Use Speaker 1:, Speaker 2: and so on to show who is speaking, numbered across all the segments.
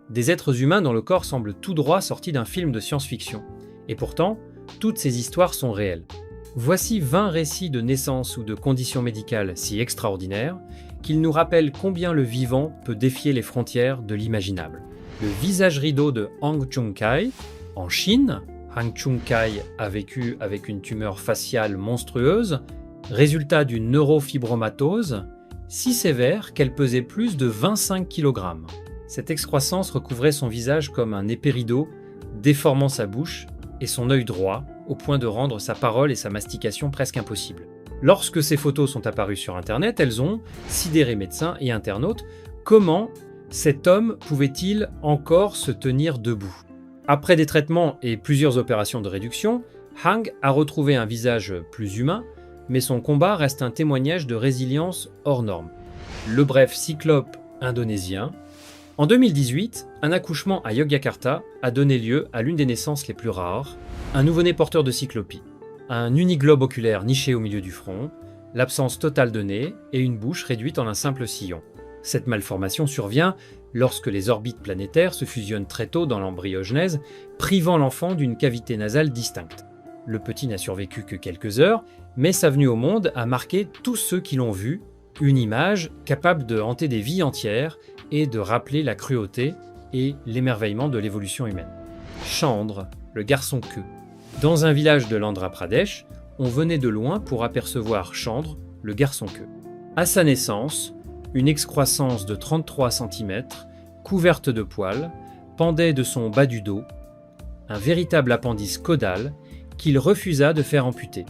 Speaker 1: Des êtres humains dont le corps semble tout droit sorti d'un film de science-fiction. Et pourtant, toutes ces histoires sont réelles. Voici 20 récits de naissance ou de conditions médicales si extraordinaires qu'ils nous rappellent combien le vivant peut défier les frontières de l'imaginable. Le visage rideau de Hang Chung-kai, en Chine. Hang Chung-kai a vécu avec une tumeur faciale monstrueuse, résultat d'une neurofibromatose, si sévère qu'elle pesait plus de 25 kg. Cette excroissance recouvrait son visage comme un épais rideau, déformant sa bouche et son œil droit, au point de rendre sa parole et sa mastication presque impossibles. Lorsque ces photos sont apparues sur Internet, elles ont sidéré médecins et internautes. Comment cet homme pouvait-il encore se tenir debout ? Après des traitements et plusieurs opérations de réduction, Hang a retrouvé un visage plus humain, mais son combat reste un témoignage de résilience hors norme. Le bref cyclope indonésien. En 2018, un accouchement à Yogyakarta a donné lieu à l'une des naissances les plus rares, un nouveau-né porteur de cyclopie. Un uniglobe oculaire niché au milieu du front, l'absence totale de nez et une bouche réduite en un simple sillon. Cette malformation survient lorsque les orbites planétaires se fusionnent très tôt dans l'embryogenèse, privant l'enfant d'une cavité nasale distincte. Le petit n'a survécu que quelques heures, mais sa venue au monde a marqué tous ceux qui l'ont vu, une image capable de hanter des vies entières et de rappeler la cruauté et l'émerveillement de l'évolution humaine. Chandre, le garçon queue. Dans un village de l'Andhra Pradesh, on venait de loin pour apercevoir Chandre, le garçon queue. À sa naissance, une excroissance de 33 cm, couverte de poils, pendait de son bas du dos, un véritable appendice caudal qu'il refusa de faire amputer.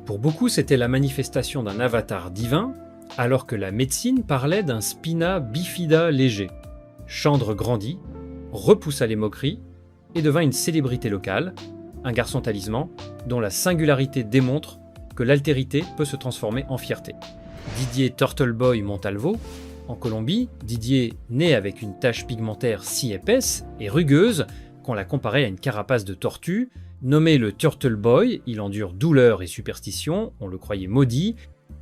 Speaker 1: Pour beaucoup, c'était la manifestation d'un avatar divin, alors que la médecine parlait d'un spina bifida léger. Chandre grandit, repoussa les moqueries et devint une célébrité locale, un garçon talisman dont la singularité démontre que l'altérité peut se transformer en fierté. Didier Turtleboy Montalvo, en Colombie, Didier naît avec une tache pigmentaire si épaisse et rugueuse qu'on la comparait à une carapace de tortue. Nommé le Turtleboy, il endure douleur et superstition, on le croyait maudit.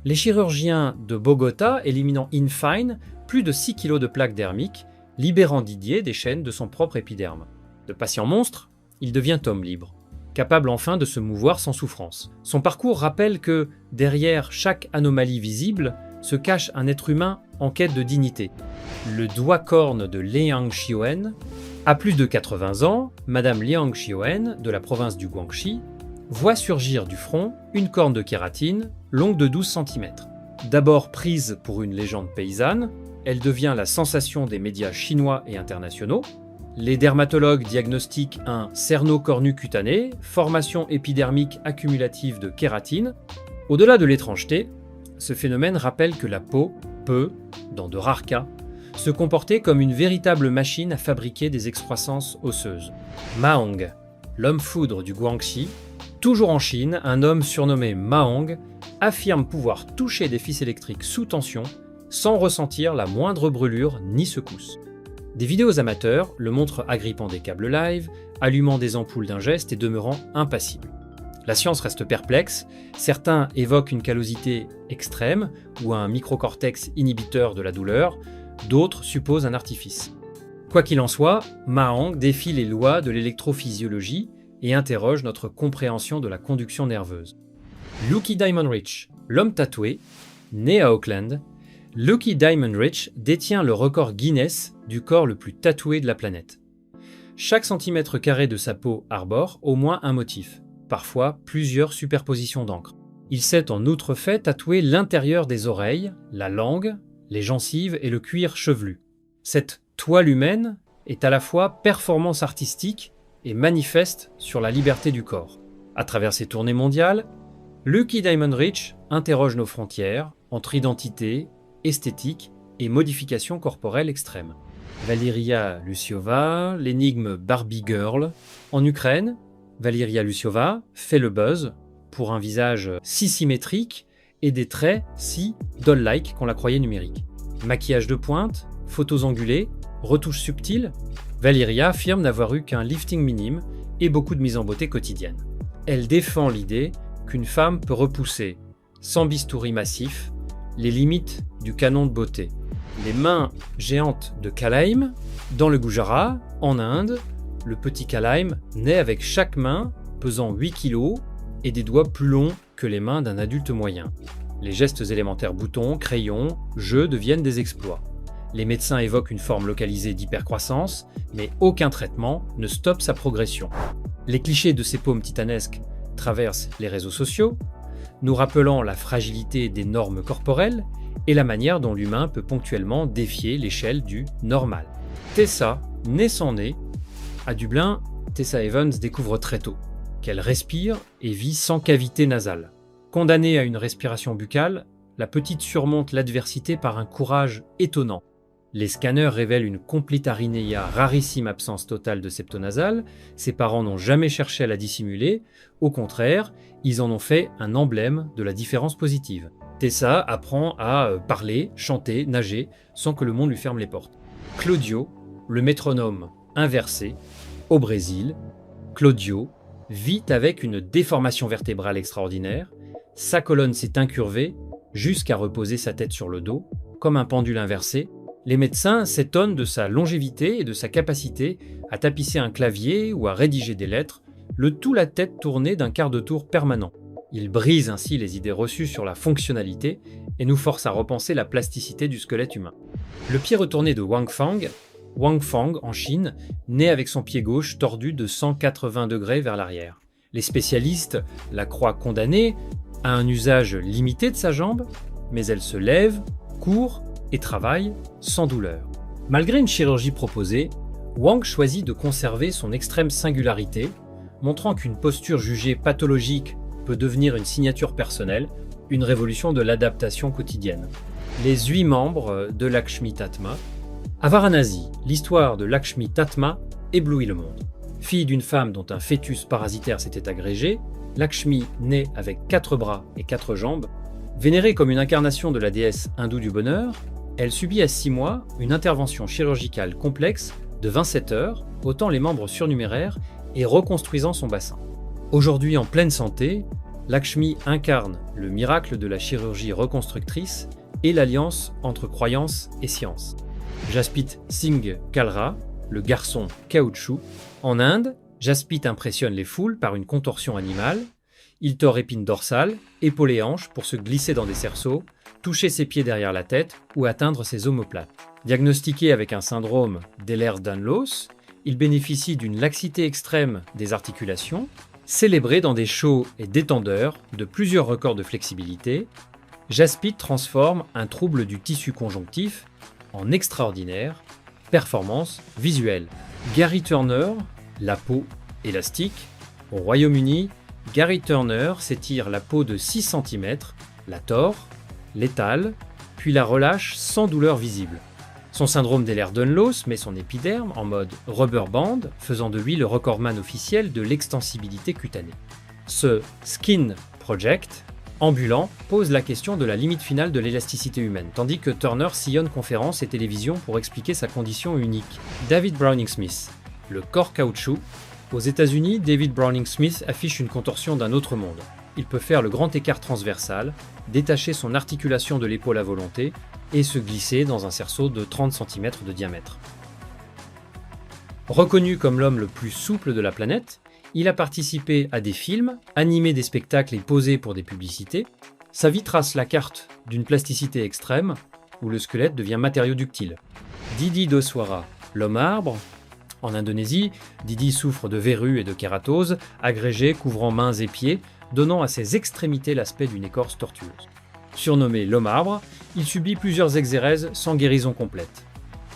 Speaker 1: Les chirurgiens de Bogota éliminant in fine plus de 6 kg de plaques dermiques, libérant Didier des chaînes de son propre épiderme. De patient monstre, il devient homme libre, capable enfin de se mouvoir sans souffrance. Son parcours rappelle que, derrière chaque anomalie visible, se cache un être humain en quête de dignité. Le doigt-corne de Liang Xiaoen. À plus de 80 ans, Madame Liang Xiaoen, de la province du Guangxi, voit surgir du front une corne de kératine longue de 12 cm. D'abord prise pour une légende paysanne, elle devient la sensation des médias chinois et internationaux. Les dermatologues diagnostiquent un cerno-cornu cutané, formation épidermique accumulative de kératine. Au-delà de l'étrangeté, ce phénomène rappelle que la peau peut, dans de rares cas, se comporter comme une véritable machine à fabriquer des excroissances osseuses. Mahong, l'homme foudre du Guangxi, toujours en Chine, un homme surnommé Mahong affirme pouvoir toucher des fils électriques sous tension sans ressentir la moindre brûlure ni secousse. Des vidéos amateurs le montrent agrippant des câbles live, allumant des ampoules d'un geste et demeurant impassible. La science reste perplexe, certains évoquent une callosité extrême ou un microcortex inhibiteur de la douleur, d'autres supposent un artifice. Quoi qu'il en soit, Mahong défie les lois de l'électrophysiologie et interroge notre compréhension de la conduction nerveuse. Lucky Diamond Rich, l'homme tatoué, né à Auckland, Lucky Diamond Rich détient le record Guinness du corps le plus tatoué de la planète. Chaque centimètre carré de sa peau arbore au moins un motif, parfois plusieurs superpositions d'encre. Il s'est en outre fait tatouer l'intérieur des oreilles, la langue, les gencives et le cuir chevelu. Cette toile humaine est à la fois performance artistique et manifeste sur la liberté du corps. À travers ses tournées mondiales, Lucky Diamond Rich interroge nos frontières entre identité, esthétique et modification corporelle extrême. Valeria Luciova, l'énigme Barbie Girl. En Ukraine, Valeria Luciova fait le buzz pour un visage si symétrique et des traits si doll-like qu'on la croyait numérique. Maquillage de pointe, photos angulées, retouches subtiles, Valeria affirme n'avoir eu qu'un lifting minime et beaucoup de mise en beauté quotidienne. Elle défend l'idée qu'une femme peut repousser, sans bistouri massif, les limites du canon de beauté. Les mains géantes de Kalaim, Dans le Gujarat, en Inde, le petit Kalaim naît avec chaque main pesant 8 kg et des doigts plus longs que les mains d'un adulte moyen. Les gestes élémentaires boutons, crayons, jeux deviennent des exploits. Les médecins évoquent une forme localisée d'hypercroissance, mais aucun traitement ne stoppe sa progression. Les clichés de ces paumes titanesques traversent les réseaux sociaux, nous rappelant la fragilité des normes corporelles et la manière dont l'humain peut ponctuellement défier l'échelle du normal. Tessa naît sans nez. À Dublin, Tessa Evans découvre très tôt qu'elle respire et vit sans cavité nasale. Condamnée à une respiration buccale, la petite surmonte l'adversité par un courage étonnant. Les scanners révèlent une complitarinéa, rarissime absence totale de septonasale. Ses parents n'ont jamais cherché à la dissimuler. Au contraire, ils en ont fait un emblème de la différence positive. Tessa apprend à parler, chanter, nager, sans que le monde lui ferme les portes. Claudio, le métronome inversé, au Brésil, Claudio vit avec une déformation vertébrale extraordinaire. Sa colonne s'est incurvée jusqu'à reposer sa tête sur le dos, comme un pendule inversé. Les médecins s'étonnent de sa longévité et de sa capacité à tapisser un clavier ou à rédiger des lettres, le tout la tête tournée d'un quart de tour permanent. Il brise ainsi les idées reçues sur la fonctionnalité et nous force à repenser la plasticité du squelette humain. Le pied retourné de Wang Fang en Chine, naît avec son pied gauche tordu de 180 degrés vers l'arrière. Les spécialistes la croient condamnée à un usage limité de sa jambe, mais elle se lève, court et travaille sans douleur. Malgré une chirurgie proposée, Wang choisit de conserver son extrême singularité, montrant qu'une posture jugée pathologique peut devenir une signature personnelle, une révolution de l'adaptation quotidienne. Les 8 membres de Lakshmi Tatma. À Varanasi, l'histoire de Lakshmi Tatma éblouit le monde. Fille d'une femme dont un fœtus parasitaire s'était agrégé, Lakshmi naît avec 4 bras et 4 jambes. Vénérée comme une incarnation de la déesse hindoue du bonheur, elle subit à 6 mois une intervention chirurgicale complexe de 27 heures, ôtant les membres surnuméraires et reconstruisant son bassin. Aujourd'hui en pleine santé, Lakshmi incarne le miracle de la chirurgie reconstructrice et l'alliance entre croyance et science. Jaspit Singh Kalra, le garçon caoutchouc. En Inde, Jaspit impressionne les foules par une contorsion animale. Il tord épine dorsale, épaule et hanche pour se glisser dans des cerceaux, toucher ses pieds derrière la tête ou atteindre ses omoplates. Diagnostiqué avec un syndrome d'Ehlers-Danlos, il bénéficie d'une laxité extrême des articulations, célébré dans des shows et détendeurs de plusieurs records de flexibilité. Jaspit transforme un trouble du tissu conjonctif en extraordinaire performance visuelle. Gary Turner, la peau élastique. Au Royaume-Uni, Gary Turner s'étire la peau de 6 cm, la tord, l'étale, puis la relâche sans douleur visible. Son syndrome d'Ehlers-Danlos met son épiderme en mode rubber band, faisant de lui le recordman officiel de l'extensibilité cutanée. Ce Skin Project ambulant pose la question de la limite finale de l'élasticité humaine, tandis que Turner sillonne conférences et télévisions pour expliquer sa condition unique. David Browning-Smith, le corps caoutchouc. Aux États-Unis, David Browning-Smith affiche une contorsion d'un autre monde. Il peut faire le grand écart transversal, détacher son articulation de l'épaule à volonté et se glisser dans un cerceau de 30 cm de diamètre. Reconnu comme l'homme le plus souple de la planète, il a participé à des films, animé des spectacles et posé pour des publicités. Sa vie trace la carte d'une plasticité extrême, où le squelette devient matériau ductile. Didi Doswara, l'homme arbre. En Indonésie, Didi souffre de verrues et de kératose, agrégées couvrant mains et pieds, donnant à ses extrémités l'aspect d'une écorce tortueuse. Surnommé l'homme arbre, il subit plusieurs exérèses sans guérison complète.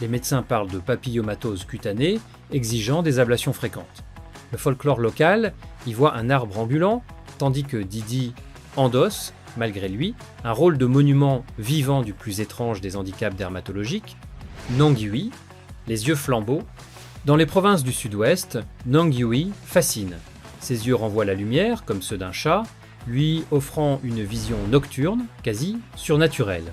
Speaker 1: Les médecins parlent de papillomatose cutanée, exigeant des ablations fréquentes. Le folklore local y voit un arbre ambulant, tandis que Didi endosse, malgré lui, un rôle de monument vivant du plus étrange des handicaps dermatologiques. Nong-Yui, les yeux flambeaux. Dans les provinces du sud-ouest, Nong-Yui fascine. Ses yeux renvoient la lumière, comme ceux d'un chat, lui offrant une vision nocturne, quasi surnaturelle.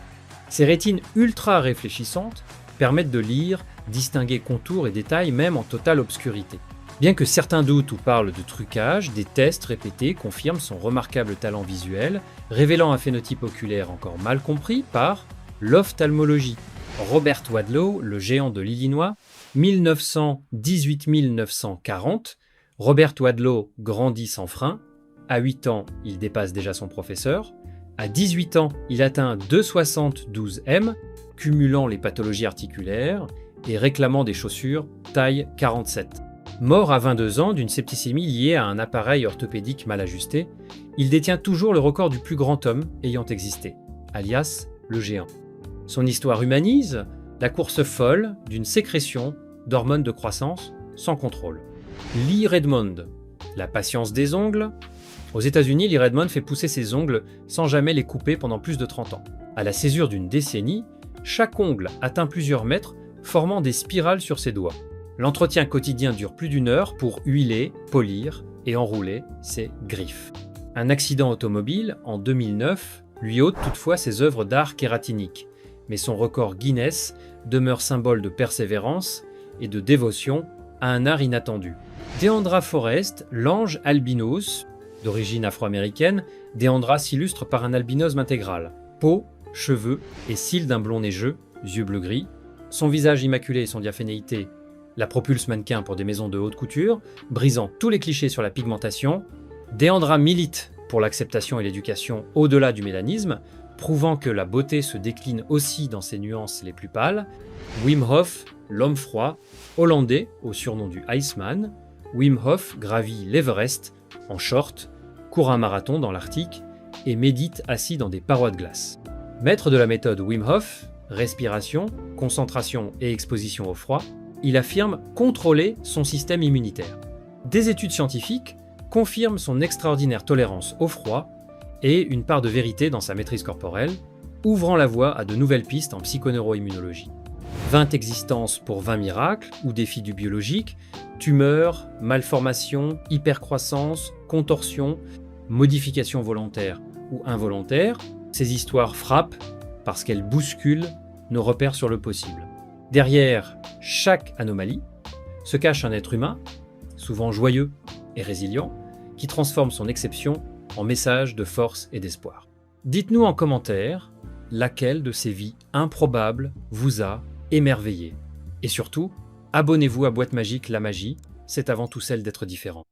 Speaker 1: Ses rétines ultra réfléchissantes permettent de lire, distinguer contours et détails même en totale obscurité. Bien que certains doutent ou parlent de trucage, des tests répétés confirment son remarquable talent visuel, révélant un phénotype oculaire encore mal compris par l'ophtalmologie. Robert Wadlow, le géant de l'Illinois, 1918-1940. Robert Wadlow grandit sans frein. À 8 ans, il dépasse déjà son professeur. À 18 ans, il atteint 2,72 m, cumulant les pathologies articulaires et réclamant des chaussures taille 47. Mort à 22 ans d'une septicémie liée à un appareil orthopédique mal ajusté, il détient toujours le record du plus grand homme ayant existé, alias le géant. Son histoire humanise la course folle d'une sécrétion d'hormones de croissance sans contrôle. Lee Redmond, la patience des ongles. Aux États-Unis, Lee Redmond fait pousser ses ongles sans jamais les couper pendant plus de 30 ans. À la césure d'une décennie, chaque ongle atteint plusieurs mètres, formant des spirales sur ses doigts. L'entretien quotidien dure plus d'1 heure pour huiler, polir et enrouler ses griffes. Un accident automobile, en 2009, lui ôte toutefois ses œuvres d'art kératiniques, mais son record Guinness demeure symbole de persévérance et de dévotion à un art inattendu. Deandra Forrest, l'ange albinos, d'origine afro-américaine, Deandra s'illustre par un albinosme intégral. Peau, cheveux et cils d'un blond neigeux, yeux bleu-gris. Son visage immaculé et son diaphanéité la propulsent mannequin pour des maisons de haute couture, brisant tous les clichés sur la pigmentation. Deandra milite pour l'acceptation et l'éducation au-delà du mélanisme, prouvant que la beauté se décline aussi dans ses nuances les plus pâles. Wim Hof, l'homme froid, hollandais au surnom du Iceman. Wim Hof gravit l'Everest en short, court un marathon dans l'Arctique et médite assis dans des parois de glace. Maître de la méthode Wim Hof, respiration, concentration et exposition au froid, il affirme contrôler son système immunitaire. Des études scientifiques confirment son extraordinaire tolérance au froid et une part de vérité dans sa maîtrise corporelle, ouvrant la voie à de nouvelles pistes en psychoneuroimmunologie. 20 existences pour 20 miracles ou défis du biologique, tumeurs, malformations, hypercroissance, contorsion, modification volontaire ou involontaire, ces histoires frappent parce qu'elles bousculent nos repères sur le possible. Derrière chaque anomalie se cache un être humain, souvent joyeux et résilient, qui transforme son exception en message de force et d'espoir. Dites-nous en commentaire laquelle de ces vies improbables vous a émerveillé. Et surtout, abonnez-vous à Boîte Magique La Magie, c'est avant tout celle d'être différent.